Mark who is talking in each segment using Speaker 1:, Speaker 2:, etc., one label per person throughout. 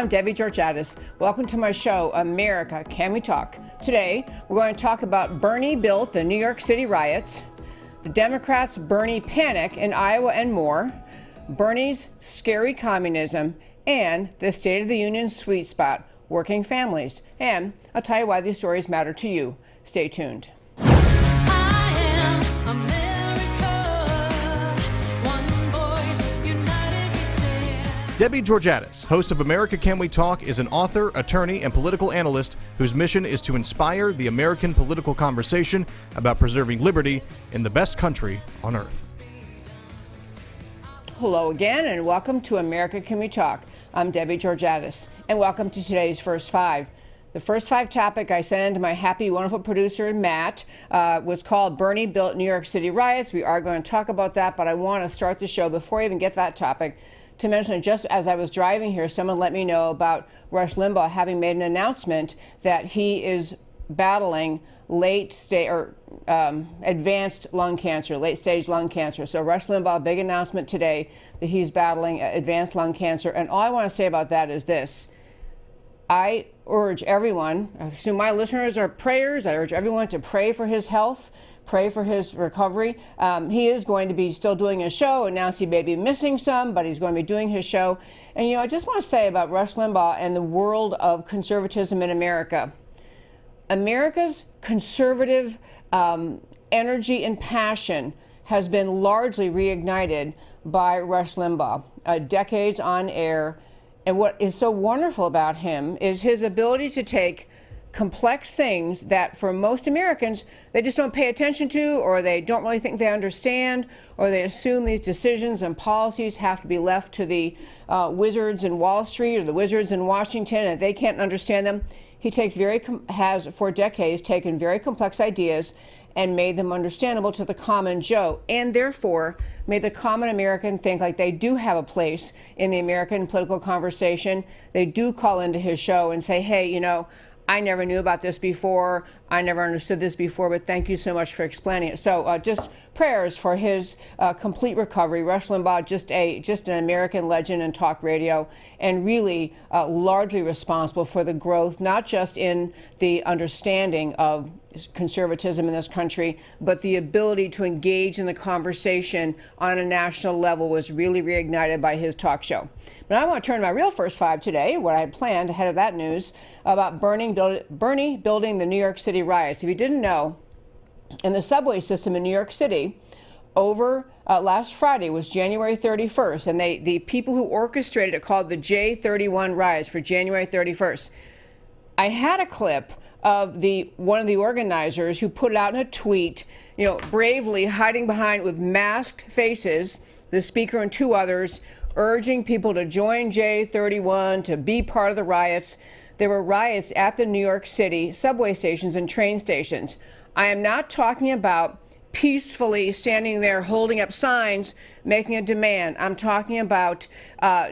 Speaker 1: I'm Debbie Georgatos. Welcome to my show, America, Can We Talk? Today, we're going to talk about Bernie built the New York City riots, the Democrats' Bernie panic in Iowa and more, Bernie's scary communism, and the State of the Union sweet spot, working families. And I'll tell you why these stories matter to you. Stay tuned.
Speaker 2: Debbie Georgatos, host of America Can We Talk, is an author, attorney, and political analyst whose mission is to inspire the American political conversation about preserving liberty in the best country on earth.
Speaker 1: Hello again, and welcome to America Can We Talk? I'm Debbie Georgatos, and welcome to today's First Five. The first five topic I sent to my happy, wonderful producer, Matt, was called Bernie Built New York City Riots. We are going to talk about that, but I want to start the show before I even get to that topic to mention, just as I was driving here, someone let me know about Rush Limbaugh having made an announcement that he is battling advanced lung cancer, late-stage lung cancer. So Rush Limbaugh, big announcement today that he's battling advanced lung cancer. And all I want to say about that is this. I urge everyone, I assume my listeners are prayers, I urge everyone to pray for his health, pray for his recovery. He is going to be still doing his show, announced he may be missing some, but he's going to be doing his show. And, I just want to say about Rush Limbaugh and the world of conservatism in America. America's conservative energy and passion has been largely reignited by Rush Limbaugh, decades on air. And what is so wonderful about him is his ability to take complex things that for most Americans, they just don't pay attention to, or they don't really think they understand, or they assume these decisions and policies have to be left to the wizards in Wall Street or the wizards in Washington, and they can't understand them. He has for decades taken very complex ideas and made them understandable to the common Joe, and therefore made the common American think like they do have a place in the American political conversation. They do call into his show and say, hey, I never knew about this before. I never understood this before, but thank you so much for explaining it. So just prayers for his complete recovery. Rush Limbaugh, just an American legend in talk radio, and really largely responsible for the growth, not just in the understanding of conservatism in this country, but the ability to engage in the conversation on a national level was really reignited by his talk show. But I want to turn to my real first five today, what I had planned ahead of that news, about Bernie building the New York City riots. If you didn't know, in the subway system in New York City, over last Friday was January 31st, and the people who orchestrated it called the J31 riots for January 31st. I had a clip of one of the organizers who put it out in a tweet, bravely hiding behind with masked faces, the speaker and two others, urging people to join J31, to be part of the riots. There were riots at the New York City subway stations and train stations. I am not talking about peacefully standing there holding up signs, making a demand. I'm talking about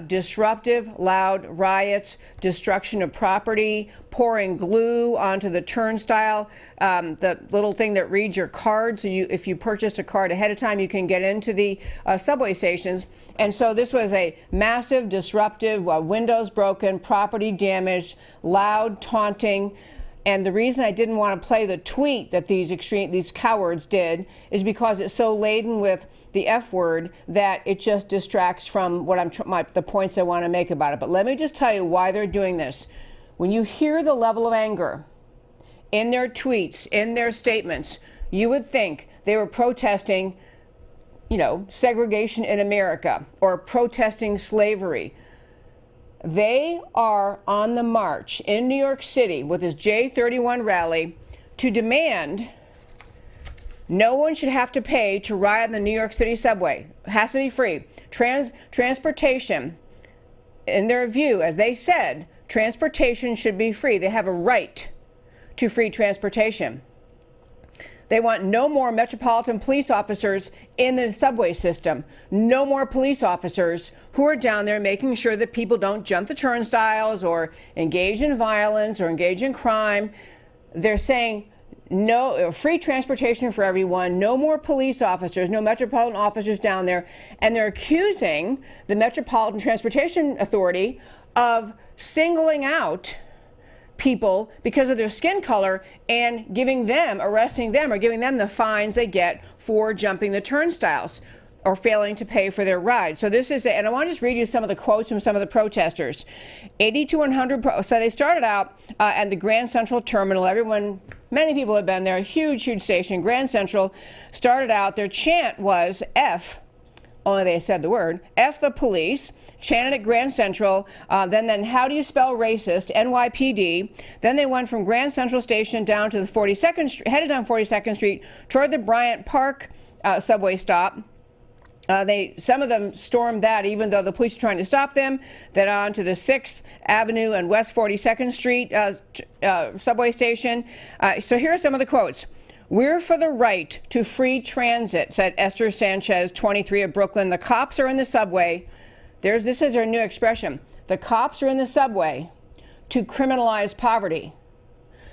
Speaker 1: disruptive, loud riots, destruction of property, pouring glue onto the turnstile, the little thing that reads your card. So if you purchased a card ahead of time, you can get into the subway stations. And so this was a massive, disruptive, windows broken, property damaged, loud, taunting. And the reason I didn't want to play the tweet that these cowards did is because it's so laden with the F word that it just distracts from what the points I want to make about it. But let me just tell you why they're doing this. When you hear the level of anger in their tweets, in their statements, you would think they were protesting, segregation in America or protesting slavery. They are on the march in New York City with this J31 rally to demand no one should have to pay to ride on the New York City subway. It has to be free. Transportation, in their view, as they said, transportation should be free. They have a right to free transportation. They want no more metropolitan police officers in the subway system. No more police officers who are down there making sure that people don't jump the turnstiles or engage in violence or engage in crime. They're saying no free transportation for everyone, no more police officers, no metropolitan officers down there. And they're accusing the Metropolitan Transportation Authority of singling out people because of their skin color and arresting them or giving them the fines they get for jumping the turnstiles or failing to pay for their ride. So this is, and I want to just read you some of the quotes from some of the protesters. 80 to 100, so they started out at the Grand Central Terminal. Many people have been there, a huge, huge station. Grand Central started out, their chant was F, only they said the word, F the police, chanted at Grand Central, then how do you spell racist, NYPD. Then they went from Grand Central Station down to the 42nd Street, headed down 42nd Street toward the Bryant Park subway stop. Some of them stormed that even though the police were trying to stop them. Then on to the 6th Avenue and West 42nd Street subway station. So here are some of the quotes. "We're for the right to free transit," said Esther Sanchez, 23 of Brooklyn. "The cops are in the subway." This is their new expression. The cops are in the subway to criminalize poverty.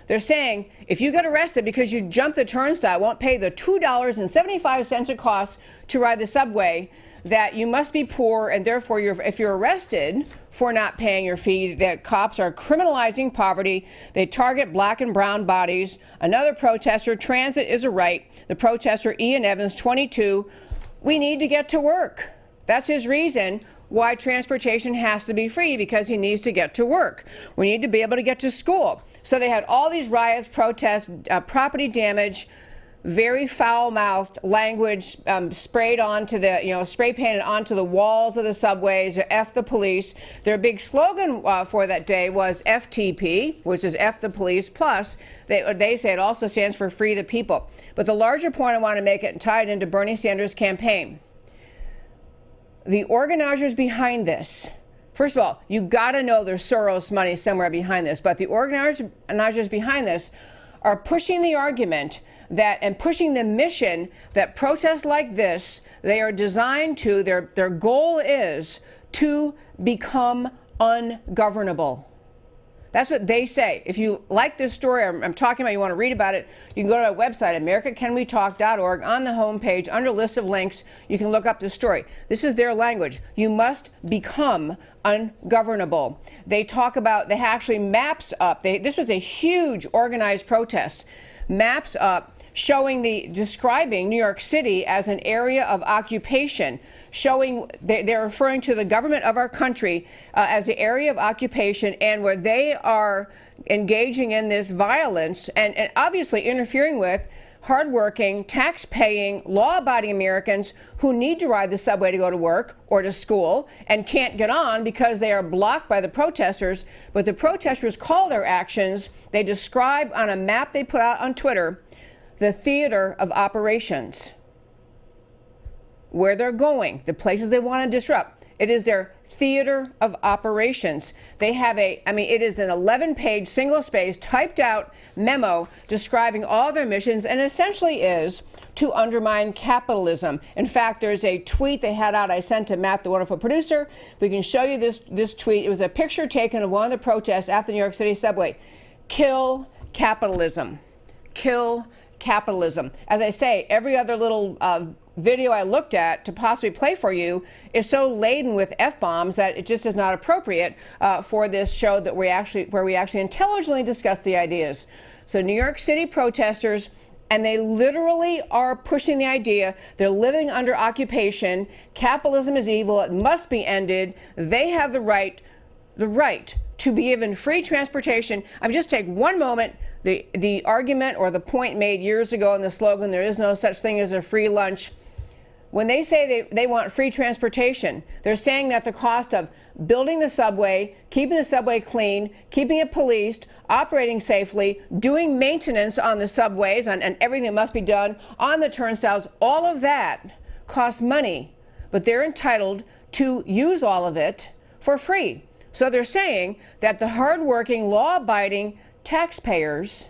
Speaker 1: They're saying if you get arrested because you jumped the turnstile, won't pay the $2.75 it costs to ride the subway, that you must be poor, and therefore if you're arrested for not paying your fee, that cops are criminalizing poverty. They target black and brown bodies. Another protester, transit is a right. The protester, Ian Evans, 22, "We need to get to work." That's his reason why transportation has to be free, because he needs to get to work. We need to be able to get to school. So they had all these riots, protests, property damage, very foul-mouthed language sprayed onto the, spray painted onto the walls of the subways, F the police. Their big slogan for that day was FTP, which is F the police, plus they say it also stands for free the people. But the larger point I want to make it and tie it into Bernie Sanders' campaign. The organizers behind this, first of all, you got to know there's Soros money somewhere behind this, but the organizers behind this are pushing the argument that and pushing the mission that protests like this, they are designed to, their goal is to become ungovernable. That's what they say. If you like this story I'm talking about, you want to read about it, you can go to our website, americacanwetalk.org. On the homepage, under list of links, you can look up the story. This is their language. You must become ungovernable. They actually maps up. This was a huge organized protest. Maps up describing New York City as an area of occupation, they're referring to the government of our country as the area of occupation, and where they are engaging in this violence and obviously interfering with hardworking, tax-paying, law-abiding Americans who need to ride the subway to go to work or to school and can't get on because they are blocked by the protesters. But the protesters call their actions, they describe on a map they put out on Twitter, the theater of operations. Where they're going, the places they want to disrupt. It is their theater of operations. They have it is an 11-page, single-space, typed out memo describing all their missions, and essentially is to undermine capitalism. In fact, there's a tweet they had out I sent to Matt, the wonderful producer. We can show you this tweet. It was a picture taken of one of the protests at the New York City subway. Kill capitalism. Kill capitalism. As I say, every other little video I looked at to possibly play for you is so laden with F-bombs that it just is not appropriate for this show where we actually intelligently discuss the ideas. So New York City protesters, and they literally are pushing the idea they're living under occupation. Capitalism is evil. It must be ended. They have the right to be given free transportation. Just take one moment. The argument or the point made years ago in the slogan, there is no such thing as a free lunch. When they say they want free transportation, they're saying that the cost of building the subway, keeping the subway clean, keeping it policed, operating safely, doing maintenance on the subways and everything that must be done on the turnstiles, all of that costs money, but they're entitled to use all of it for free. So they're saying that the hardworking, law-abiding taxpayers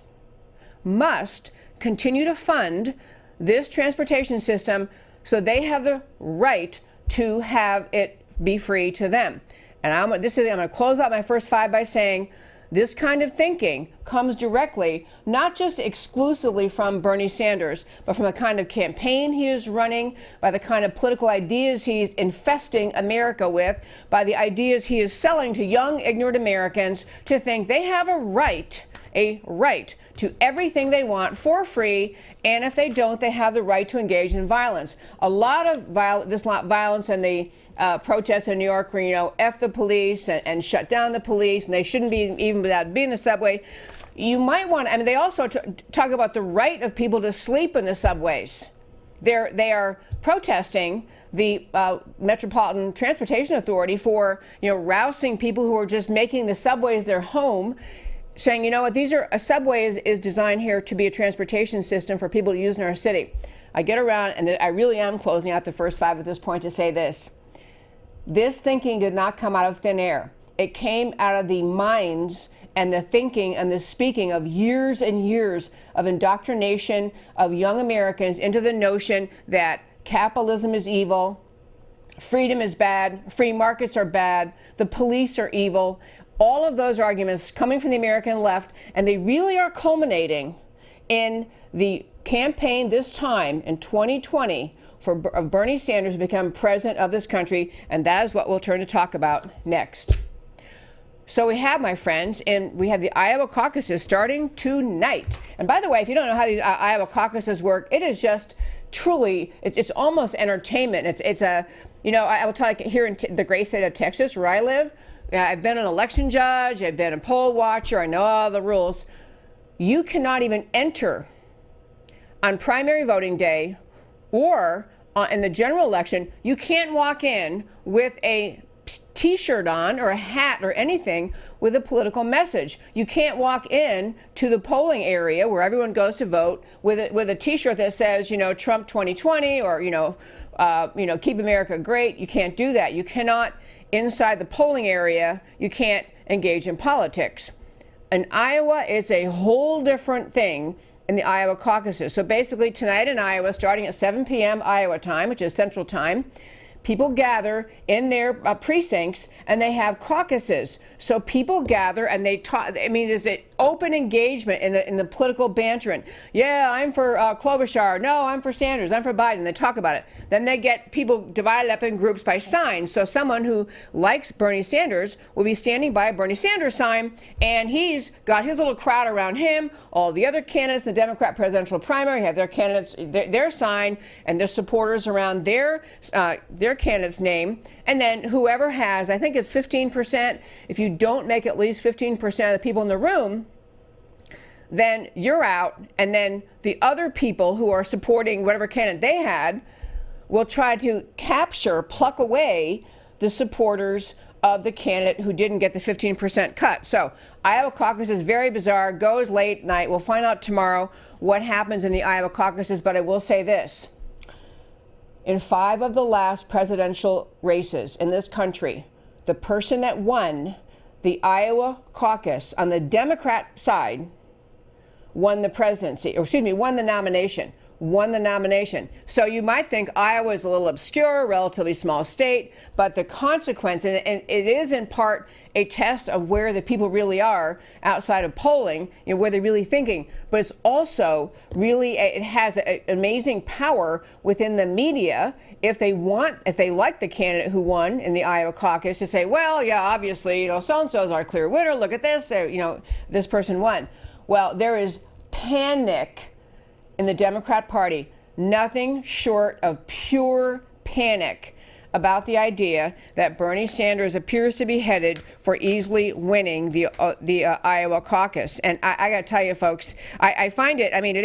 Speaker 1: must continue to fund this transportation system so they have the right to have it be free to them. And I'm going to close out my first 5 by saying this kind of thinking comes directly, not just exclusively from Bernie Sanders, but from the kind of campaign he is running, by the kind of political ideas he's infesting America with, by the ideas he is selling to young, ignorant Americans to think they have a right to everything they want for free, and if they don't, they have the right to engage in violence. A lot of violence in the protests in New York where, F the police and shut down the police, and they shouldn't be even without being in the subway. You might want, they also talk about the right of people to sleep in the subways. They are protesting the Metropolitan Transportation Authority for, rousing people who are just making the subways their home, saying, a subway is designed here to be a transportation system for people to use in our city. I get around, and I really am closing out the first 5 at this point to say this. This thinking did not come out of thin air. It came out of the minds and the thinking and the speaking of years and years of indoctrination of young Americans into the notion that capitalism is evil, freedom is bad, free markets are bad, the police are evil. All of those arguments coming from the American left, and they really are culminating in the campaign this time in 2020 of Bernie Sanders to become president of this country, and that is what we'll turn to talk about next. So we have, my friends, and we have the Iowa caucuses starting tonight. And by the way, if you don't know how these Iowa caucuses work, it is just truly, it's almost entertainment. It's a, I will tell you, here in the great state of Texas, where I live, I've been an election judge, I've been a poll watcher, I know all the rules. You cannot even enter on primary voting day or in the general election. You can't walk in with a t-shirt on or a hat or anything with a political message. You can't walk in to the polling area where everyone goes to vote with a t-shirt that says, Trump 2020 or, keep America great. You can't do that. You cannot, inside the polling area, you can't engage in politics. In Iowa, it's a whole different thing in the Iowa caucuses. So basically tonight in Iowa, starting at 7 p.m. Iowa time, which is Central Time, people gather in their precincts and they have caucuses. So people gather and they talk. There's an open engagement in the political bantering. Yeah, I'm for Klobuchar. No, I'm for Sanders. I'm for Biden. They talk about it. Then they get people divided up in groups by signs. So someone who likes Bernie Sanders will be standing by a Bernie Sanders sign, and he's got his little crowd around him. All the other candidates in the Democrat presidential primary have their candidates, their sign, and their supporters around their candidate's name. And then whoever has, I think it's 15%, if you don't make at least 15% of the people in the room, then you're out. And then the other people who are supporting whatever candidate they had will try to pluck away the supporters of the candidate who didn't get the 15% cut. So Iowa caucus is very bizarre, goes late night. We'll find out tomorrow what happens in the Iowa caucuses, but I will say this. In 5 of the last presidential races in this country, the person that won the Iowa caucus on the Democrat side won the presidency, won the nomination. So you might think Iowa is a little obscure, relatively small state, but the consequence, and it is in part a test of where the people really are outside of polling, where they're really thinking, but it's also really, it has an amazing power within the media if they like the candidate who won in the Iowa caucus to say, well, yeah, obviously, so-and-so is our clear winner, look at this, this person won. Well, there is panic in the Democrat Party, nothing short of pure panic about the idea that Bernie Sanders appears to be headed for easily winning the Iowa caucus. And I got to tell you, folks, I find it, it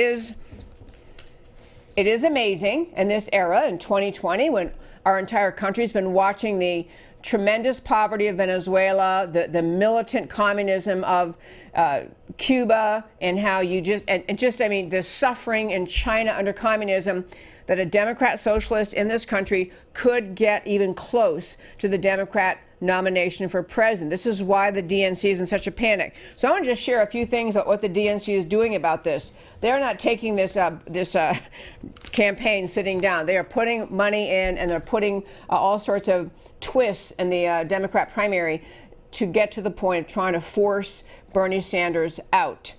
Speaker 1: is amazing in this era, in 2020, when our entire country's been watching the tremendous poverty of Venezuela, the militant communism of Cuba, and how the suffering in China under communism, that a Democrat socialist in this country could get even close to the Democrat nomination for president. This is why the DNC is in such a panic. So I want to just share a few things about what the DNC is doing about this. They're not taking this campaign sitting down. They are putting money in, and they're putting all sorts of twists in the Democrat primary. to get to the point of trying to force Bernie Sanders out.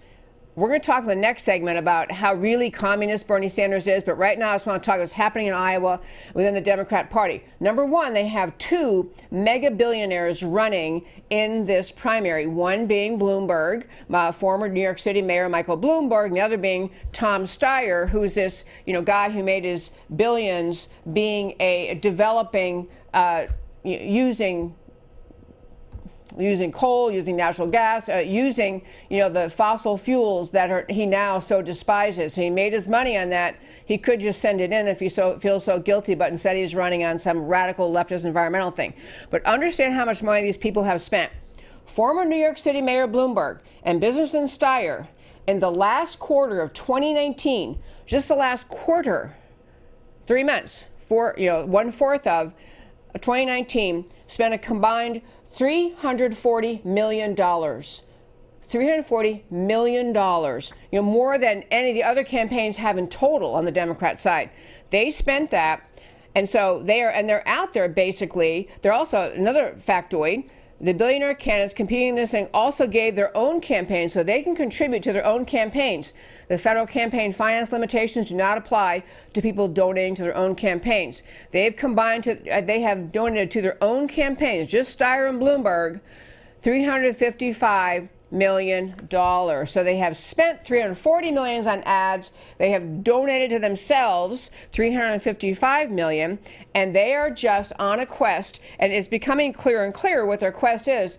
Speaker 1: We're going to talk in the next segment about how really communist Bernie Sanders is, but right now I just want to talk about what's happening in Iowa within the Democrat Party. Number one, they have two mega billionaires running in this primary, one being Bloomberg, former New York City Mayor Michael Bloomberg, and the other being Tom Steyer, who's this guy who made his billions being a developing, using coal, using natural gas, using the fossil fuels that he now so despises. So he made his money on that. He could just send it in if he feels so guilty, but instead he's running on some radical leftist environmental thing. But understand how much money these people have spent. Former New York City Mayor Bloomberg and businessman Steyer, in the last quarter of 2019, just the last quarter, 3 months, 1/4 of 2019, spent a combined $340 million. $340 million, more than any of the other campaigns have in total on the Democrat side. They spent that, and so they're out there basically. They're also, another factoid, the billionaire candidates competing in this thing also gave their own campaigns so they can contribute to their own campaigns. The federal campaign finance limitations do not apply to people donating to their own campaigns. They have donated to their own campaigns, just Steyer and Bloomberg, $355 million. So they have spent $340 million on ads. They have donated to themselves $355 million, and they are just on a quest, and it's becoming clearer and clearer what their quest is.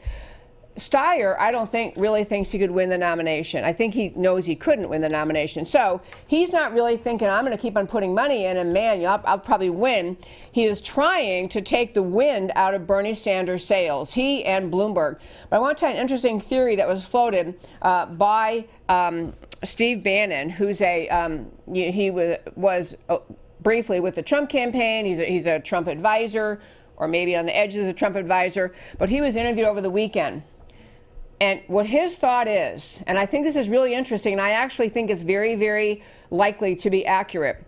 Speaker 1: Steyer, I don't think, really thinks he could win the nomination. I think he knows he couldn't win the nomination. So he's not really thinking, I'm going to keep on putting money in and man, I'll probably win. He is trying to take the wind out of Bernie Sanders' sails, he and Bloomberg. But I want to tell you an interesting theory that was floated by Steve Bannon, who's he was briefly with the Trump campaign. He's a Trump advisor, or maybe on the edges of the Trump advisor. But he was interviewed over the weekend. And what his thought is, and I think this is really interesting, and I actually think it's very, very likely to be accurate.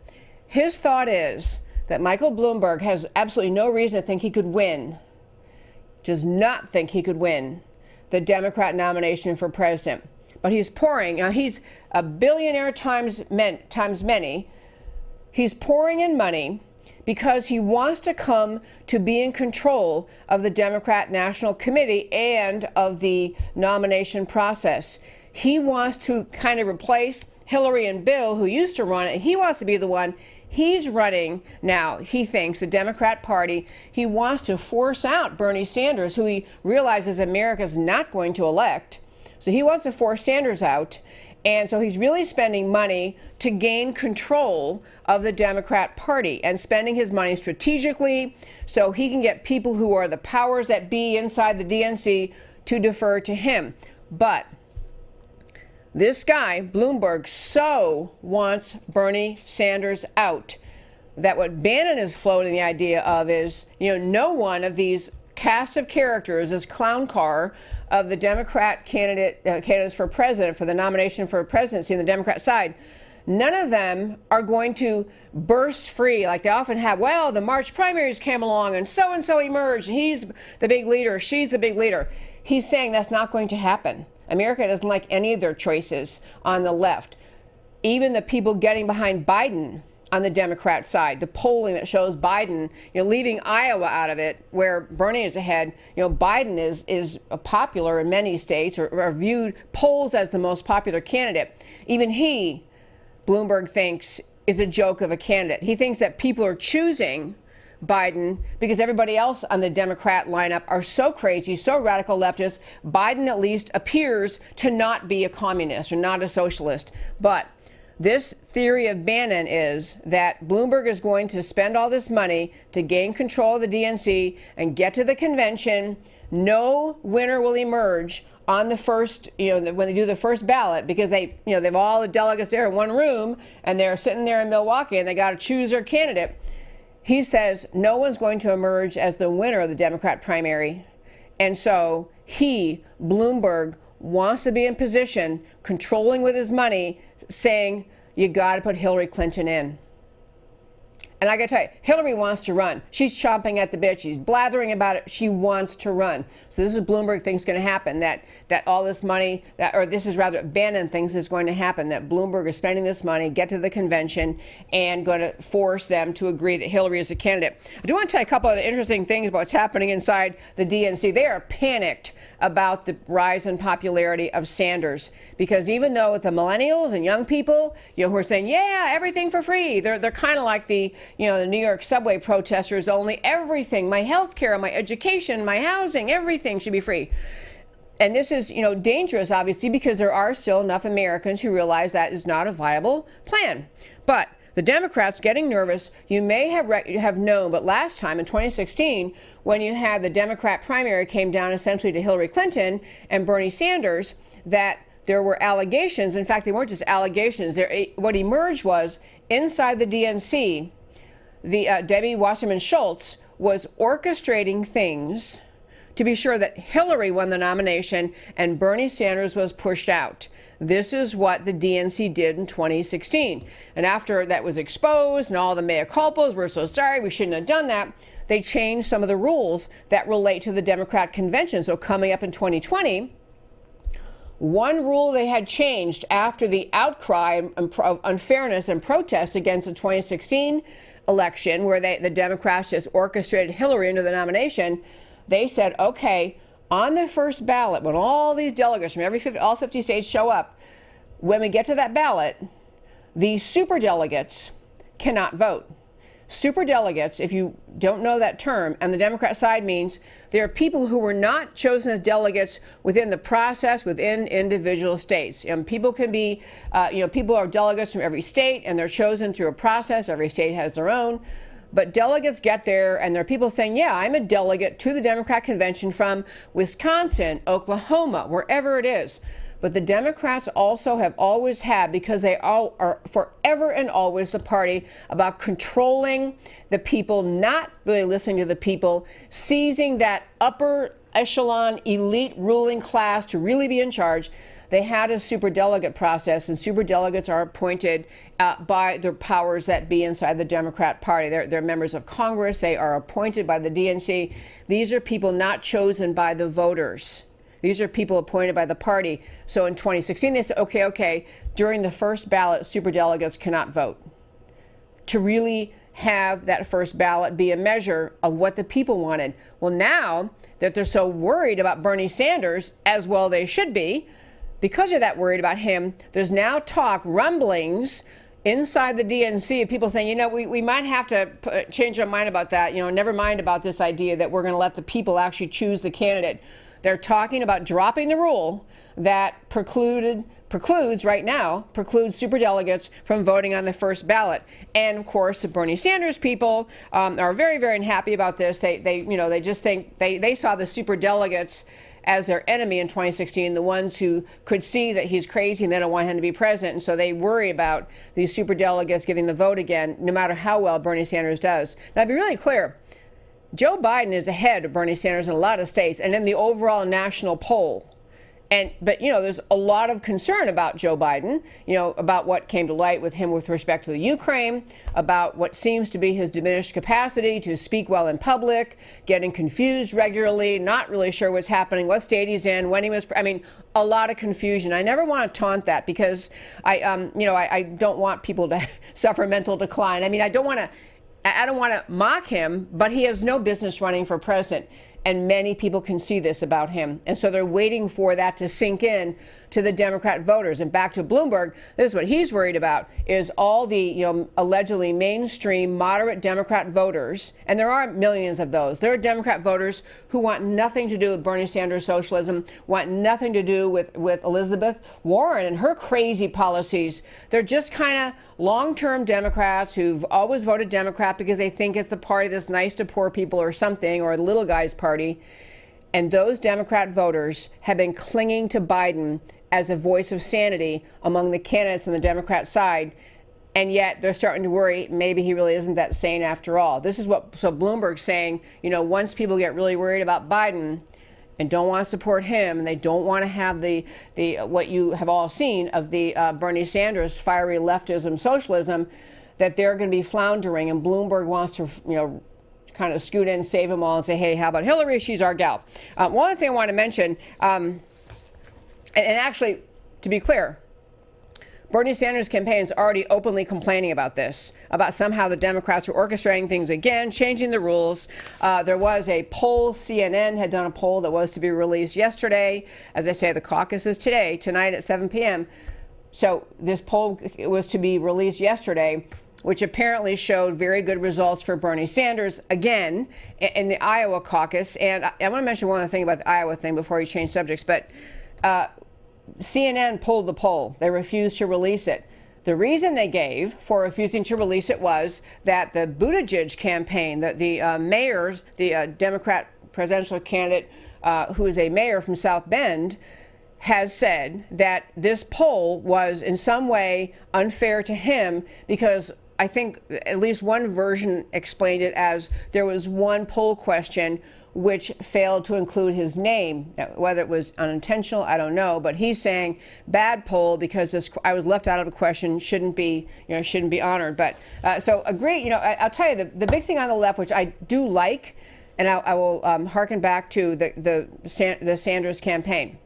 Speaker 1: His thought is that Michael Bloomberg has absolutely no reason to think he could win, does not think he could win the Democrat nomination for president. But he's pouring, he's a billionaire times many. He's pouring in money because he wants to come to be in control of the Democrat National Committee and of the nomination process. He wants to kind of replace Hillary and Bill, who used to run it. He wants to be the one. He's running now, he thinks, the Democrat Party. He wants to force out Bernie Sanders, who he realizes America's not going to elect. So he wants to force Sanders out. And so he's really spending money to gain control of the Democrat Party and spending his money strategically so he can get people who are the powers that be inside the DNC to defer to him. But this guy, Bloomberg, so wants Bernie Sanders out that what Bannon is floating the idea of is, no one of these cast of characters, this clown car of the Democrat candidates for president, for the nomination for presidency on the Democrat side, none of them are going to burst free like they often have. Well, the March primaries came along and so emerged, and he's the big leader, she's the big leader. He's saying that's not going to happen. America doesn't like any of their choices on the left. Even the people getting behind Biden on the Democrat side, the polling that shows Biden, leaving Iowa out of it, where Bernie is ahead, Biden is popular in many states, or viewed polls as the most popular candidate. Even he, Bloomberg, thinks is a joke of a candidate. He thinks that people are choosing Biden because everybody else on the Democrat lineup are so crazy, so radical leftist. Biden at least appears to not be a communist or not a socialist. But this theory of Bannon is that Bloomberg is going to spend all this money to gain control of the DNC and get to the convention. No winner will emerge on the first, when they do the first ballot, because they have all the delegates there in one room and they're sitting there in Milwaukee and they got to choose their candidate. He says no one's going to emerge as the winner of the Democrat primary. And so he, Bloomberg, wants to be in position, controlling with his money, saying you got to put Hillary Clinton in. And I got to tell you, Hillary wants to run. She's chomping at the bit. She's blathering about it. She wants to run. So this is Bloomberg thinks going to happen, that all this money, or this is rather Bannon thinks is going to happen, that Bloomberg is spending this money, get to the convention, and going to force them to agree that Hillary is a candidate. I do want to tell you a couple of the interesting things about what's happening inside the DNC. They are panicked about the rise in popularity of Sanders, because even though with the millennials and young people, who are saying, yeah, everything for free, they're kind of like the New York subway protesters, only everything, my health care, my education, my housing, everything should be free. And this is, dangerous, obviously, because there are still enough Americans who realize that is not a viable plan. But the Democrats getting nervous, you may have known, but last time in 2016, when you had the Democrat primary came down essentially to Hillary Clinton and Bernie Sanders, that there were allegations. In fact, they weren't just allegations. What emerged was inside the DNC, Debbie Wasserman Schultz was orchestrating things to be sure that Hillary won the nomination and Bernie Sanders was pushed out. This is what the DNC did in 2016. And after that was exposed and all the mea culpas, we're so sorry, we shouldn't have done that, they changed some of the rules that relate to the Democrat convention. So coming up in 2020, one rule they had changed after the outcry of unfairness and protests against the 2016 election, where the Democrats just orchestrated Hillary into the nomination, they said, okay, on the first ballot, when all these delegates from all 50 states show up, when we get to that ballot, the superdelegates cannot vote. Superdelegates, if you don't know that term, and the Democrat side means there are people who were not chosen as delegates within the process within individual states. People can be, people are delegates from every state, and they're chosen through a process. Every state has their own. But delegates get there, and there are people saying, yeah, I'm a delegate to the Democrat convention from Wisconsin, Oklahoma, wherever it is. But the Democrats also have always had, because they all are forever and always the party about controlling the people, not really listening to the people, seizing that upper echelon elite ruling class to really be in charge. They had a superdelegate process, and superdelegates are appointed by the powers that be inside the Democrat Party. They're members of Congress. They are appointed by the DNC. These are people not chosen by the voters. These are people appointed by the party. So in 2016, they said, okay, during the first ballot, superdelegates cannot vote. To really have that first ballot be a measure of what the people wanted. Well, now that they're so worried about Bernie Sanders, as well they should be, because you're that worried about him, there's now rumblings inside the DNC of people saying, we might have to change our mind about that. Never mind about this idea that we're going to let the people actually choose the candidate. They're talking about dropping the rule that precludes superdelegates from voting on the first ballot. And of course, the Bernie Sanders people are very, very unhappy about this. They just think they saw the superdelegates as their enemy in 2016, the ones who could see that he's crazy and they don't want him to be president. And so they worry about these superdelegates getting the vote again, no matter how well Bernie Sanders does. Now, to be really clear, Joe Biden is ahead of Bernie Sanders in a lot of states and in the overall national poll. But there's a lot of concern about Joe Biden, about what came to light with him with respect to the Ukraine, about what seems to be his diminished capacity to speak well in public, getting confused regularly, not really sure what's happening, what state he's in, when he was, a lot of confusion. I never want to taunt that because I don't want people to suffer mental decline. I don't want to mock him, but he has no business running for president. And many people can see this about him. And so they're waiting for that to sink in to the Democrat voters. And back to Bloomberg, this is what he's worried about, is all the allegedly mainstream moderate Democrat voters, and there are millions of those. There are Democrat voters who want nothing to do with Bernie Sanders socialism, want nothing to do with Elizabeth Warren and her crazy policies. They're just kind of long-term Democrats who've always voted Democrat because they think it's the party that's nice to poor people or something, or the little guy's party. And those Democrat voters have been clinging to Biden as a voice of sanity among the candidates on the Democrat side. And yet they're starting to worry maybe he really isn't that sane after all. This is so Bloomberg's saying, once people get really worried about Biden and don't want to support him, and they don't want to have the what you have all seen of the Bernie Sanders fiery leftism socialism, that they're going to be floundering, and Bloomberg wants to, kind of scoot in, save them all, and say, hey, how about Hillary? She's our gal. One other thing I want to mention, and actually, to be clear, Bernie Sanders' campaign is already openly complaining about this, about somehow the Democrats are orchestrating things again, changing the rules. There was a poll, CNN had done a poll that was to be released yesterday. As I say, the caucus is tonight at 7 p.m. So this poll was to be released yesterday, which apparently showed very good results for Bernie Sanders, again, in the Iowa caucus. And I want to mention one other thing about the Iowa thing before we change subjects, but CNN pulled the poll. They refused to release it. The reason they gave for refusing to release it was that the Buttigieg campaign, the mayors, the Democrat presidential candidate who is a mayor from South Bend, has said that this poll was in some way unfair to him because I think at least one version explained it as there was one poll question which failed to include his name. Whether it was unintentional, I don't know. But he's saying bad poll because I was left out of a question, shouldn't be honored. But so agree. I'll tell you the big thing on the left, which I do like, and I will hearken back to the Sanders campaign.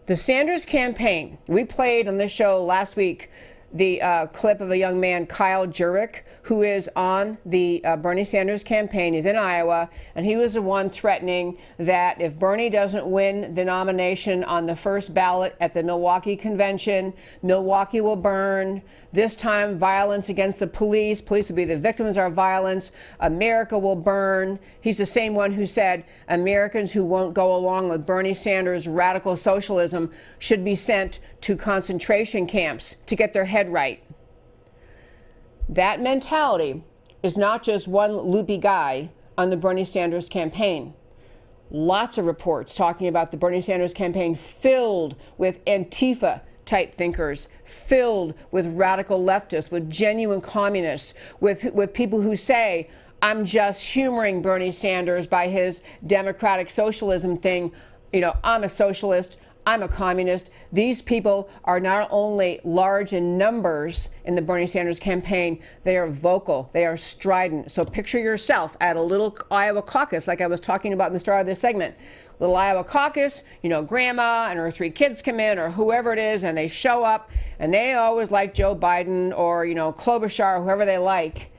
Speaker 1: The Sanders campaign. We played on this show last week the clip of a young man, Kyle Jurek, who is on the Bernie Sanders campaign. He's in Iowa, and he was the one threatening that if Bernie doesn't win the nomination on the first ballot at the Milwaukee convention, Milwaukee will burn. This time, violence against the police. Police will be the victims of our violence. America will burn. He's the same one who said Americans who won't go along with Bernie Sanders' radical socialism should be sent to concentration camps to get their head right. That mentality is not just one loopy guy on the Bernie Sanders campaign. Lots of reports talking about the Bernie Sanders campaign filled with Antifa type thinkers, filled with radical leftists, with genuine communists, with people who say, I'm just humoring Bernie Sanders by his democratic socialism thing. I'm a socialist. I'm a communist. These people are not only large in numbers in the Bernie Sanders campaign, they are vocal, they are strident. So picture yourself at a little Iowa caucus, like I was talking about in the start of this segment. Little Iowa caucus, grandma and her 3 kids come in, or whoever it is, and they show up, and they always like Joe Biden or, Klobuchar, or whoever they like.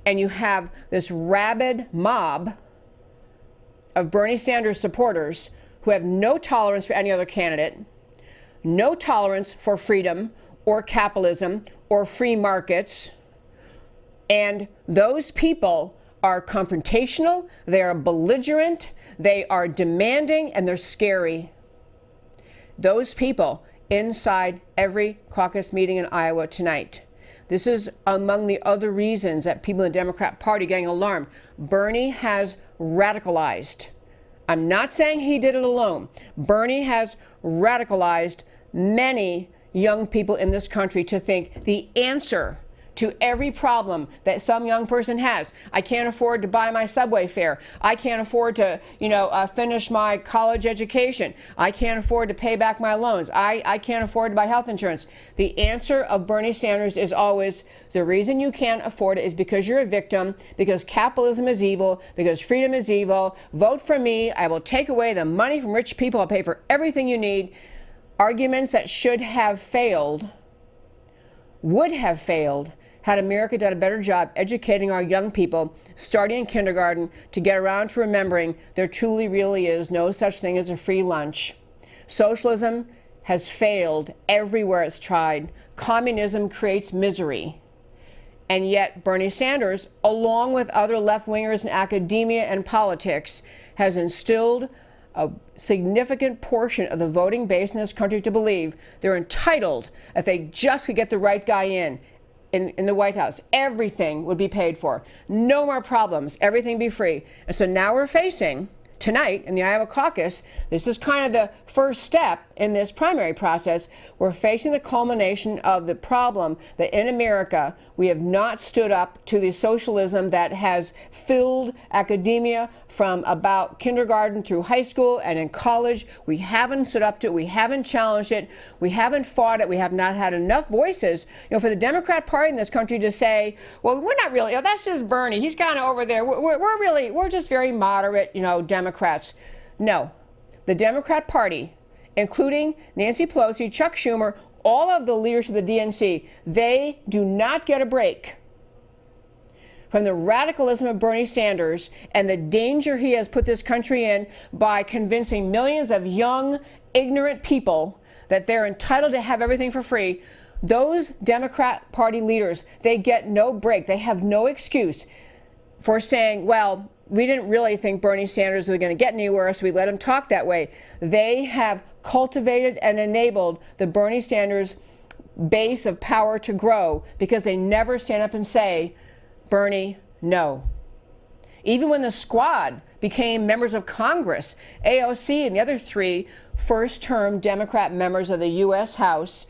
Speaker 1: And you have this rabid mob of Bernie Sanders supporters who have no tolerance for any other candidate, no tolerance for freedom or capitalism or free markets. And those people are confrontational, they are belligerent, they are demanding, and they're scary. Those people inside every caucus meeting in Iowa tonight. This is among the other reasons that people in the Democrat Party are getting alarmed. Bernie has radicalized. I'm not saying he did it alone. Bernie has radicalized many young people in this country to think the answer to every problem that some young person has. I can't afford to buy my subway fare. I can't afford to, finish my college education. I can't afford to pay back my loans. I can't afford to buy health insurance. The answer of Bernie Sanders is always, the reason you can't afford it is because you're a victim, because capitalism is evil, because freedom is evil. Vote for me. I will take away the money from rich people. I'll pay for everything you need. Arguments that should have failed, would have failed, had America done a better job educating our young people, starting in kindergarten, to get around to remembering there truly really is no such thing as a free lunch. Socialism has failed everywhere it's tried. Communism creates misery. And yet Bernie Sanders, along with other left-wingers in academia and politics, has instilled a significant portion of the voting base in this country to believe they're entitled, if they just could get the right guy in the White House, everything would be paid for. No more problems, everything be free. And so now we're facing, tonight in the Iowa caucus, this is kind of the first step in this primary process. We're facing the culmination of the problem that in America, we have not stood up to the socialism that has filled academia, from about kindergarten through high school and in college. We haven't stood up to it. We haven't challenged it. We haven't fought it. We have not had enough voices, for the Democrat Party in this country to say, well, we're not really, that's just Bernie. He's kind of over there. We're just very moderate, Democrats. No, the Democrat Party, including Nancy Pelosi, Chuck Schumer, all of the leaders of the DNC, they do not get a break from the radicalism of Bernie Sanders and the danger he has put this country in by convincing millions of young, ignorant people that they're entitled to have everything for free. Those Democrat Party leaders, they get no break. They have no excuse for saying, well, we didn't really think Bernie Sanders was going to get anywhere, so we let him talk that way. They have cultivated and enabled the Bernie Sanders base of power to grow because they never stand up and say, Bernie, no. Even when the Squad became members of Congress, AOC and the other three first-term Democrat members of the U.S. House,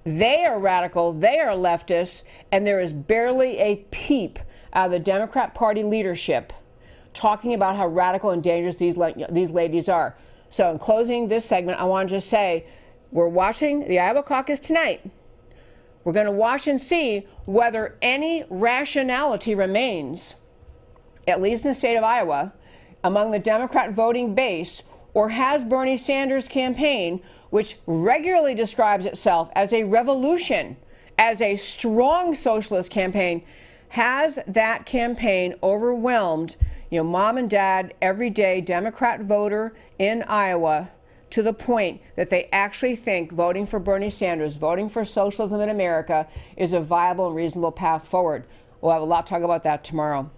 Speaker 1: they are radical, they are leftists, and there is barely a peep out of the Democrat Party leadership talking about how radical and dangerous these ladies are. So in closing this segment, I want to just say, we're watching the Iowa caucus tonight. We're going to watch and see whether any rationality remains, at least in the state of Iowa, among the Democrat voting base, or has Bernie Sanders' campaign, which regularly describes itself as a revolution, as a strong socialist campaign, has that campaign overwhelmed, mom and dad, everyday Democrat voter in Iowa, to the point that they actually think voting for Bernie Sanders, voting for socialism in America, is a viable and reasonable path forward. We'll have a lot to talk about that tomorrow.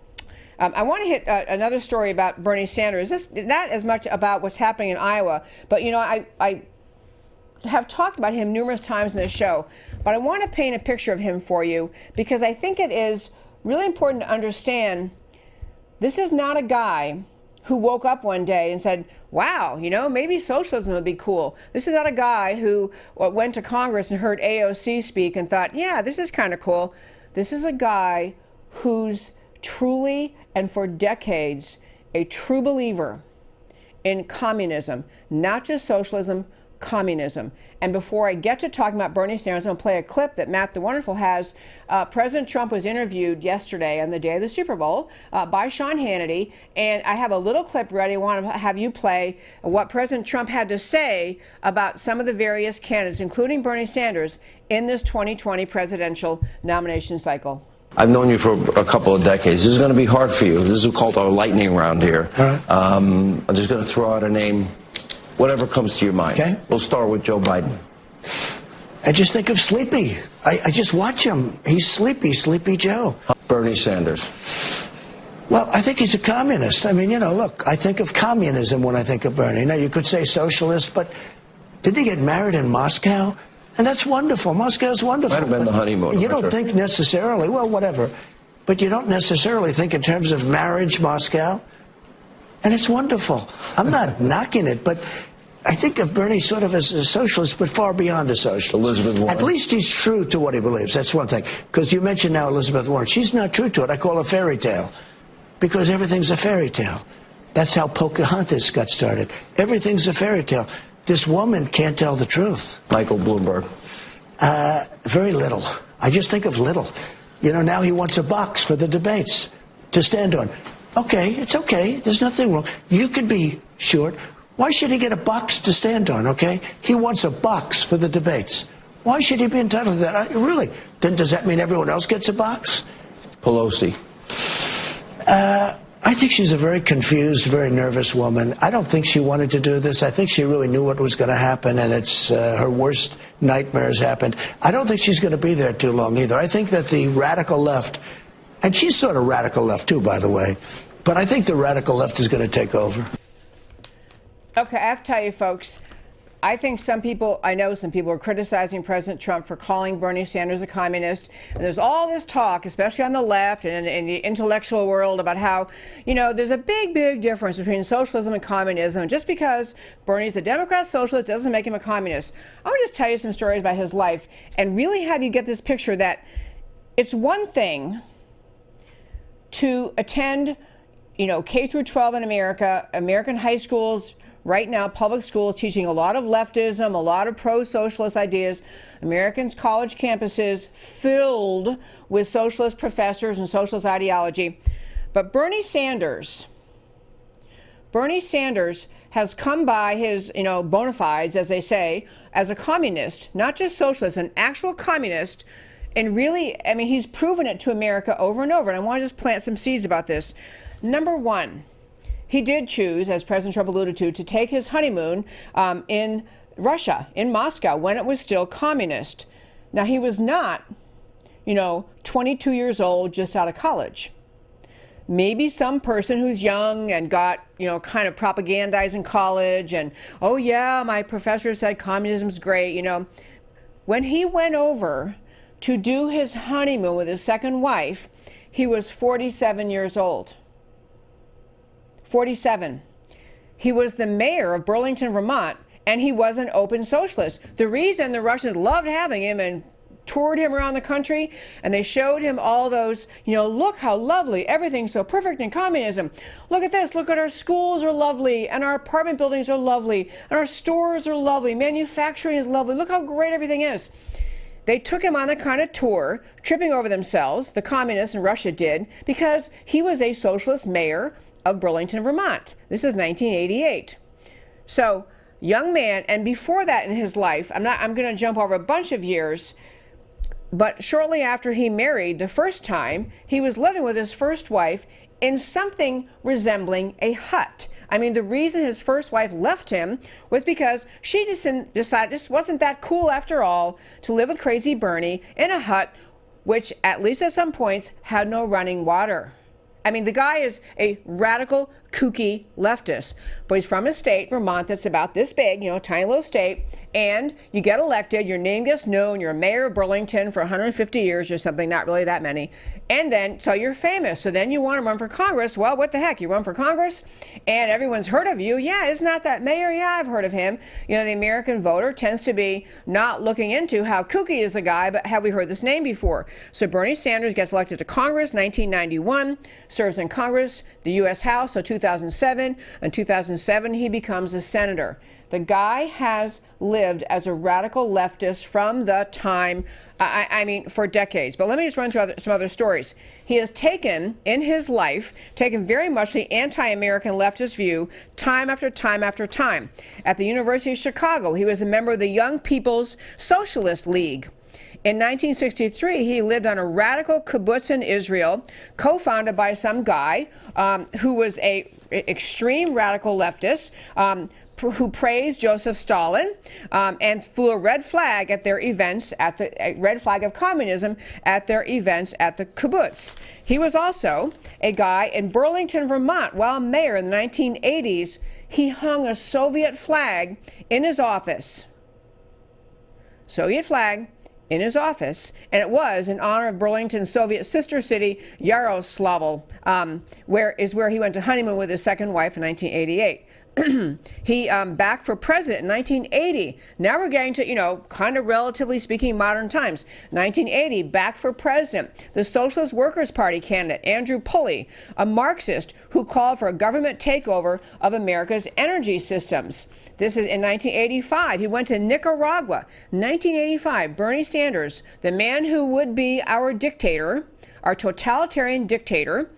Speaker 1: I want to hit another story about Bernie Sanders. This not as much about what's happening in Iowa, but I have talked about him numerous times in this show, but I want to paint a picture of him for you because I think it is really important to understand this is not a guy who woke up one day and said, wow, maybe socialism would be cool. This is not a guy who went to Congress and heard AOC speak and thought, yeah, this is kind of cool. This is a guy who's truly and for decades a true believer in communism, not just socialism, communism. And before I get to talking about Bernie Sanders, I'm going to play a clip that Matt the Wonderful has. President Trump was interviewed yesterday on the day of the Super Bowl by Sean Hannity, and I have a little clip ready. I want to have you play what President Trump had to say about some of the various candidates, including Bernie Sanders, in this 2020 presidential nomination cycle.
Speaker 3: I've known you for a couple of decades. This is going to be hard for you. This is called our lightning round here.
Speaker 4: All right.
Speaker 3: I'm just going to throw out a name. Whatever comes to your mind.
Speaker 4: Okay.
Speaker 3: We'll start with Joe Biden.
Speaker 4: I just think of Sleepy. I just watch him. He's sleepy, Sleepy Joe.
Speaker 3: Bernie Sanders.
Speaker 4: Well, I think he's a communist. I mean, look, I think of communism when I think of Bernie. Now, you could say socialist, but didn't he get married in Moscow? And that's wonderful. Moscow's wonderful.
Speaker 3: Might have been the honeymoon.
Speaker 4: You don't think necessarily, well, whatever, but you don't necessarily think in terms of marriage, Moscow. And it's wonderful. I'm not knocking it, but I think of Bernie sort of as a socialist, but far beyond a socialist.
Speaker 3: Elizabeth Warren.
Speaker 4: At least he's true to what he believes. That's one thing. Because you mentioned now Elizabeth Warren. She's not true to it. I call it fairy tale. Because everything's a fairy tale. That's how Pocahontas got started. Everything's a fairy tale. This woman can't tell the truth.
Speaker 3: Michael Bloomberg.
Speaker 4: Very little. I just think of little. Now he wants a box for the debates to stand on. Okay, it's okay. There's nothing wrong. You could be short. Why should he get a box to stand on, okay? He wants a box for the debates. Why should he be entitled to that? Really? Then does that mean everyone else gets a box?
Speaker 3: Pelosi.
Speaker 4: I think she's a very confused, very nervous woman. I don't think she wanted to do this. I think she really knew what was going to happen, and it's her worst nightmares happened. I don't think she's going to be there too long either. I think that the radical left, and she's sort of radical left too, by the way, but I think the radical left is going to take over.
Speaker 1: Okay, I have to tell you, folks, I think I know some people are criticizing President Trump for calling Bernie Sanders a communist. And there's all this talk, especially on the left and in the intellectual world, about how, there's a big, big difference between socialism and communism. And just because Bernie's a Democrat socialist doesn't make him a communist. I want to just tell you some stories about his life and really have you get this picture that it's one thing to attend K through 12 in America, American high schools, right now, public schools teaching a lot of leftism, a lot of pro-socialist ideas. Americans' college campuses filled with socialist professors and socialist ideology. But Bernie Sanders has come by his, bona fides, as they say, as a communist, not just socialist, an actual communist. And really, he's proven it to America over and over. And I want to just plant some seeds about this. Number one, he did choose, as President Trump alluded to take his honeymoon in Russia, in Moscow, when it was still communist. Now, he was not, 22 years old, just out of college. Maybe some person who's young and got, kind of propagandized in college and, oh yeah, my professor said communism's great, When he went over to do his honeymoon with his second wife, he was 47 years old. 47. He was the mayor of Burlington, Vermont, and he was an open socialist. The reason the Russians loved having him and toured him around the country, and they showed him all those, look how lovely, everything's so perfect in communism. Look at this, look at our schools are lovely, and our apartment buildings are lovely, and our stores are lovely, manufacturing is lovely, look how great everything is. They took him on the kind of tour, tripping over themselves, the communists in Russia did, because he was a socialist mayor of Burlington, Vermont. This is 1988. So, young man, and before that in his life, I'm going to jump over a bunch of years, but shortly after he married the first time, he was living with his first wife in something resembling a hut. The reason his first wife left him was because she decided this wasn't that cool after all to live with crazy Bernie in a hut, which at least at some points had no running water. The guy is a radical, kooky leftist, but he's from a state, Vermont, that's about this big, tiny little state, and you get elected, your name gets known, you're mayor of Burlington for 150 years or something, not really that many, and then, so you're famous, so then you want to run for Congress. Well, what the heck, you run for Congress, and everyone's heard of you. Yeah, isn't that mayor? Yeah, I've heard of him. The American voter tends to be not looking into how kooky is the guy, but have we heard this name before? So Bernie Sanders gets elected to Congress, 1991, serves in Congress, the U.S. House, so 2007. In 2007, he becomes a senator. The guy has lived as a radical leftist from the time, for decades. But let me just run through some other stories. He has taken, in his life, very much the anti-American leftist view time after time after time. At the University of Chicago, he was a member of the Young People's Socialist League. In 1963, he lived on a radical kibbutz in Israel, co-founded by some guy who was a extreme radical leftist, who praised Joseph Stalin and flew a red flag at their events, a red flag of communism at their events at the kibbutz. He was also a guy in Burlington, Vermont, while mayor in the 1980s. He hung a Soviet flag in his office. Soviet flag in his office, and it was in honor of Burlington's Soviet sister city, Yaroslavl, where he went to honeymoon with his second wife in 1988. He back for president in 1980. Now we're getting to, kind of relatively speaking, modern times. 1980, back for president. The Socialist Workers' Party candidate, Andrew Pulley, a Marxist who called for a government takeover of America's energy systems. This is in 1985. He went to Nicaragua. 1985, Bernie Sanders, the man who would be our dictator, our totalitarian dictator,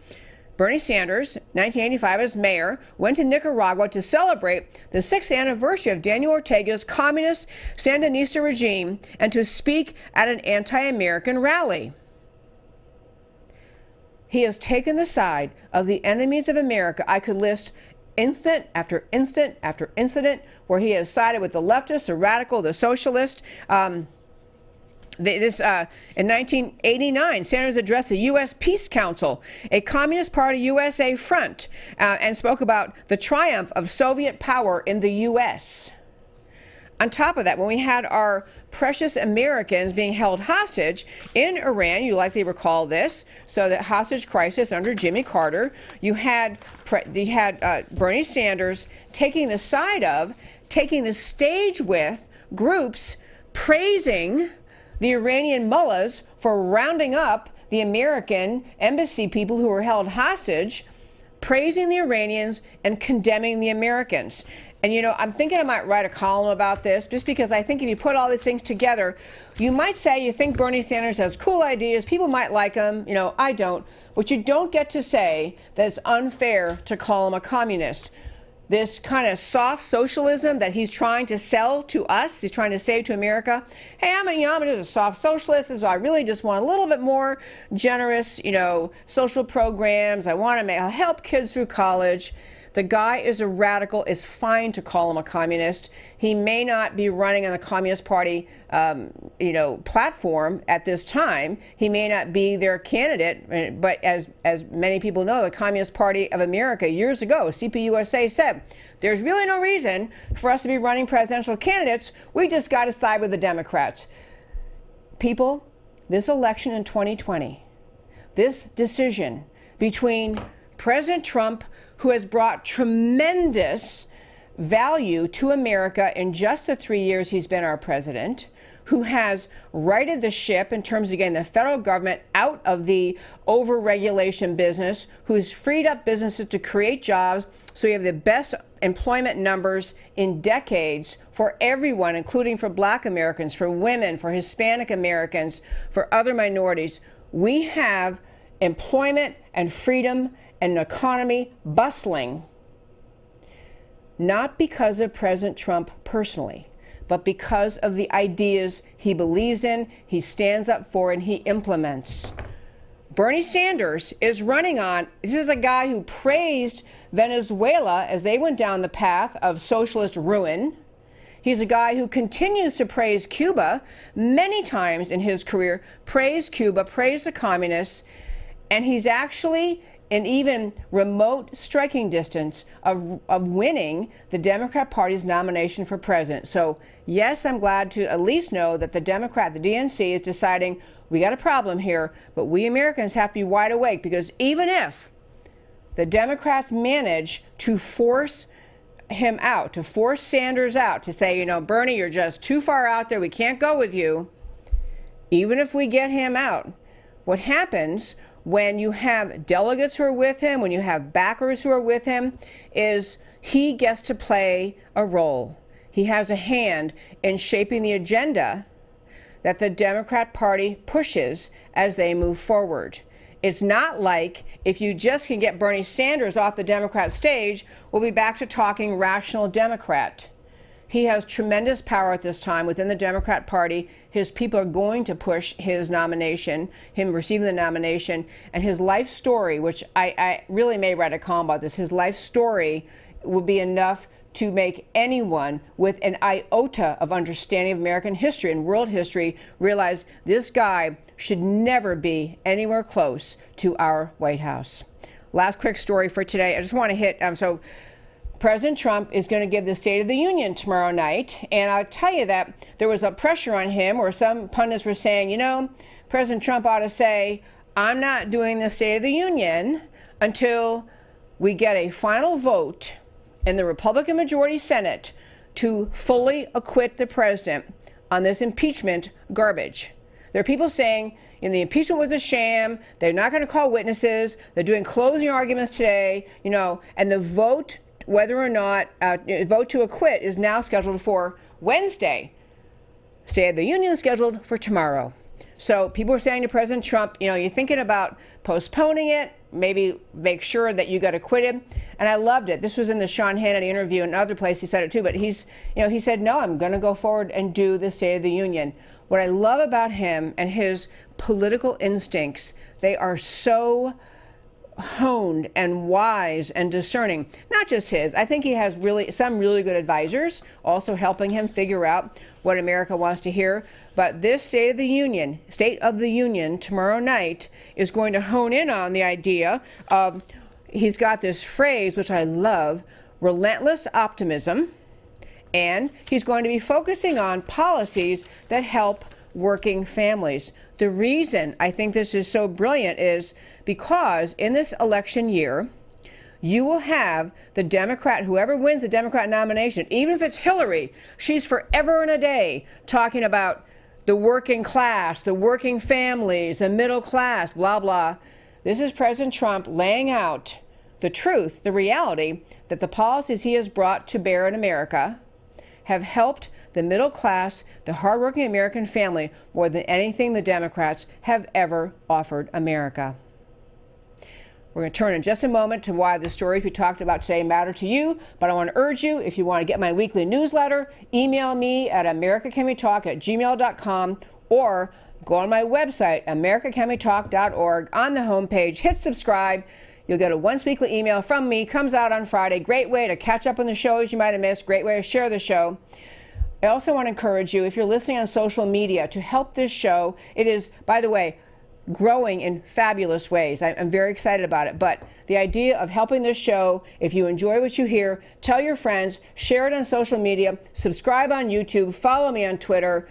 Speaker 1: Bernie Sanders, 1985 as mayor, went to Nicaragua to celebrate the 6th anniversary of Daniel Ortega's communist Sandinista regime and to speak at an anti-American rally. He has taken the side of the enemies of America. I could list incident after incident after incident where he has sided with the leftist, the radical, the socialist. In 1989, Sanders addressed the U.S. Peace Council, a Communist Party USA front, and spoke about the triumph of Soviet power in the U.S. On top of that, when we had our precious Americans being held hostage in Iran, you likely recall this, so the hostage crisis under Jimmy Carter, you had Bernie Sanders taking the stage with groups praising the Iranian mullahs for rounding up the American embassy people who were held hostage, praising the Iranians and condemning the Americans. And, you know, I'm thinking I might write a column about this, just because I think if you put all these things together, you might say you think Bernie Sanders has cool ideas, people might like him, you know, I don't. But you don't get to say that it's unfair to call him a communist. This kind of soft socialism that he's trying to sell to us, he's trying to say to America, hey, I'm just a soft socialist, so I really just want a little bit more generous, you know, social programs. I want to help kids through college. The guy is a radical. It's fine to call him a communist. He may not be running on the Communist Party, you know, platform at this time. He may not be their candidate, but as many people know, the Communist Party of America years ago, CPUSA, said, there's really no reason for us to be running presidential candidates. We just got to side with the Democrats. People, this election in 2020, this decision between President Trump, who has brought tremendous value to America in just the 3 years he's been our president, who has righted the ship in terms of getting the federal government out of the overregulation business, who's freed up businesses to create jobs, so we have the best employment numbers in decades for everyone, including for Black Americans, for women, for Hispanic Americans, for other minorities. We have employment and freedom and an economy bustling, not because of President Trump personally, but because of the ideas he believes in, he stands up for, and he implements. Bernie Sanders is running on, this is a guy who praised Venezuela as they went down the path of socialist ruin. He's a guy who continues to praise Cuba many times in his career, praised Cuba, praised the communists, and he's actually in even remote striking distance of winning the Democrat Party's nomination for president. So, yes, I'm glad to at least know that the DNC, is deciding we got a problem here, but we Americans have to be wide awake, because even if the Democrats manage to force him out, to force Sanders out, to say, you know, Bernie, you're just too far out there, we can't go with you, even if we get him out, what happens when you have delegates who are with him, when you have backers who are with him, is he gets to play a role. He has a hand in shaping the agenda that the Democrat Party pushes as they move forward. It's not like if you just can get Bernie Sanders off the Democrat stage, we'll be back to talking rational Democrat. He has tremendous power at this time within the Democrat Party. His people are going to push his nomination, him receiving the nomination, and his life story, which I really may write a column about this, his life story would be enough to make anyone with an iota of understanding of American history and world history realize this guy should never be anywhere close to our White House. Last quick story for today. I just want to hit, President Trump is going to give the State of the Union tomorrow night, and I'll tell you that there was a pressure on him where some pundits were saying, you know, President Trump ought to say, I'm not doing the State of the Union until we get a final vote in the Republican majority Senate to fully acquit the president on this impeachment garbage. There are people saying, the impeachment was a sham, they're not going to call witnesses, they're doing closing arguments today, you know, and the vote whether or not vote to acquit is now scheduled for Wednesday. State of the Union is scheduled for tomorrow. So people are saying to President Trump, you know, you're thinking about postponing it, maybe make sure that you got acquitted. And I loved it. This was in the Sean Hannity interview, and another place he said it too, but he said, no, I'm going to go forward and do the State of the Union. What I love about him and his political instincts, they are so honed and wise and discerning. Not just his. I think he has some really good advisors also helping him figure out what America wants to hear. But this State of the Union tomorrow night is going to hone in on the idea of, he's got this phrase, which I love, relentless optimism, and he's going to be focusing on policies that help working families. The reason I think this is so brilliant is because in this election year, you will have the Democrat, whoever wins the Democrat nomination, even if it's Hillary, she's forever and a day talking about the working class, the working families, the middle class, blah, blah. This is President Trump laying out the truth, the reality that the policies he has brought to bear in America have helped the middle class, the hardworking American family more than anything the Democrats have ever offered America. We're going to turn in just a moment to why the stories we talked about today matter to you, but I want to urge you, if you want to get my weekly newsletter, email me at americacanwetalk@gmail.com or go on my website, americacanwetalk.org. On the homepage, hit subscribe. You'll get a once-weekly email from me. Comes out on Friday. Great way to catch up on the shows you might have missed. Great way to share the show. I also want to encourage you, if you're listening on social media, to help this show. It is, by the way, growing in fabulous ways. I'm very excited about it. But the idea of helping this show, if you enjoy what you hear, tell your friends, share it on social media, subscribe on YouTube, follow me on Twitter,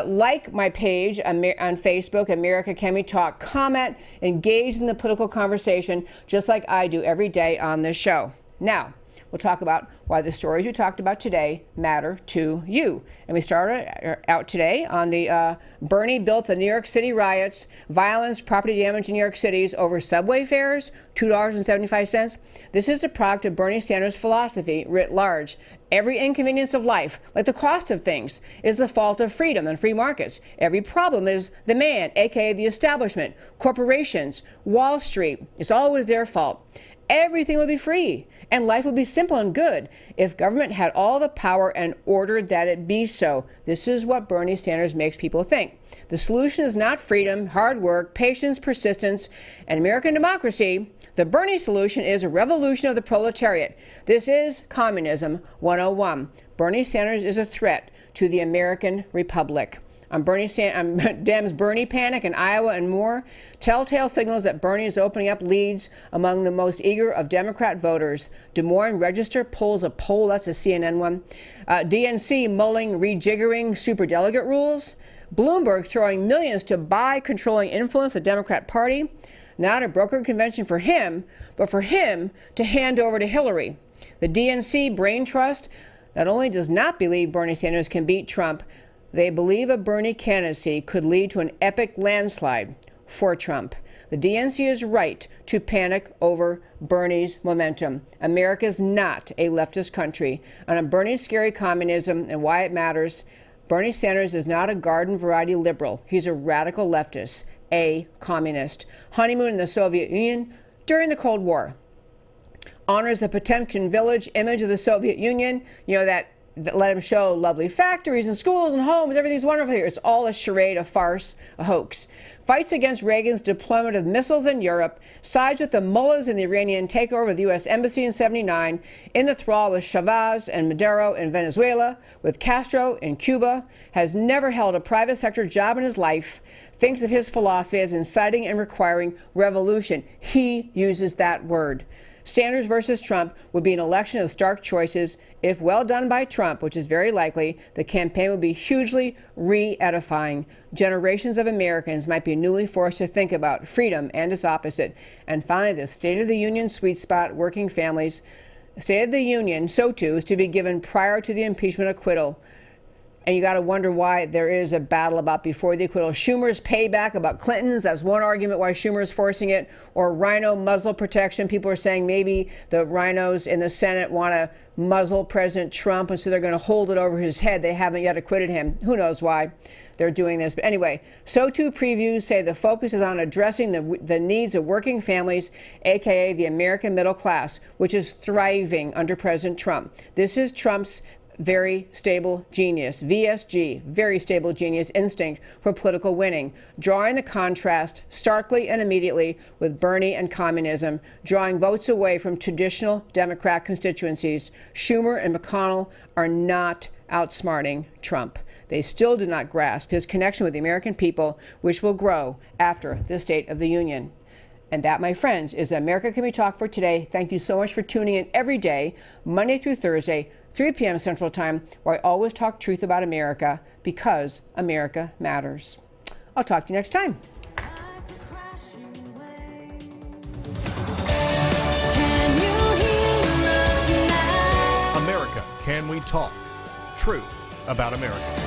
Speaker 1: like my page on Facebook, America Can We Talk, comment, engage in the political conversation, just like I do every day on this show. Now, we'll talk about why the stories we talked about today matter to you. And we started out today on the Bernie built the New York City riots, violence, property damage in New York City's over subway fares, $2.75. This is a product of Bernie Sanders' philosophy writ large. Every inconvenience of life, like the cost of things, is the fault of freedom and free markets. Every problem is the man, aka the establishment, corporations, Wall Street. It's always their fault. Everything would be free, and life would be simple and good if government had all the power and ordered that it be so. This is what Bernie Sanders makes people think. The solution is not freedom, hard work, patience, persistence, and American democracy. The Bernie solution is a revolution of the proletariat. This is Communism 101. Bernie Sanders is a threat to the American Republic. Dems Bernie panic in Iowa and more. Telltale signals that Bernie is opening up leads among the most eager of Democrat voters. Des Moines Register pulls a poll, that's a CNN one. DNC mulling rejiggering superdelegate rules. Bloomberg throwing millions to buy controlling influence the Democrat Party. Not a brokered convention for him, but for him to hand over to Hillary. The DNC brain trust not only does not believe Bernie Sanders can beat Trump, they believe a Bernie candidacy could lead to an epic landslide for Trump. The DNC is right to panic over Bernie's momentum. America is not a leftist country. And on Bernie's scary communism and why it matters, Bernie Sanders is not a garden variety liberal. He's a radical leftist, a communist. Honeymoon in the Soviet Union during the Cold War. Honors the Potemkin village image of the Soviet Union, that let him show lovely factories and schools and homes. Everything's wonderful here. It's all a charade, a farce, a hoax. Fights against Reagan's deployment of missiles in Europe. Sides with the mullahs in the Iranian takeover of the U.S. Embassy in '79. In the thrall with Chavez and Maduro in Venezuela. With Castro in Cuba. Has never held a private sector job in his life. Thinks of his philosophy as inciting and requiring revolution. He uses that word. Sanders versus Trump would be an election of stark choices. If well done by Trump, which is very likely, the campaign would be hugely re-edifying. Generations of Americans might be newly forced to think about freedom and its opposite. And finally, the State of the Union sweet spot, working families. State of the Union, SOTU, is to be given prior to the impeachment acquittal. And you got to wonder why there is a battle about before the acquittal. Schumer's payback about Clinton's, that's one argument why Schumer is forcing it. Or rhino muzzle protection. People are saying maybe the rhinos in the Senate want to muzzle President Trump, and so they're going to hold it over his head. They haven't yet acquitted him. Who knows why they're doing this. But anyway, SOTU previews say the focus is on addressing the needs of working families, a.k.a. the American middle class, which is thriving under President Trump. This is Trump's very stable genius, VSG, very stable genius instinct for political winning, drawing the contrast starkly and immediately with Bernie and communism, drawing votes away from traditional Democrat constituencies. Schumer and McConnell are not outsmarting Trump. They still do not grasp his connection with the American people, which will grow after the State of the Union. And that, my friends, is America Can We Talk for today. Thank you so much for tuning in every day, Monday through Thursday, 3 p.m. Central Time, where I always talk truth about America because America matters. I'll talk to you next time.
Speaker 2: America Can We Talk? Truth about America.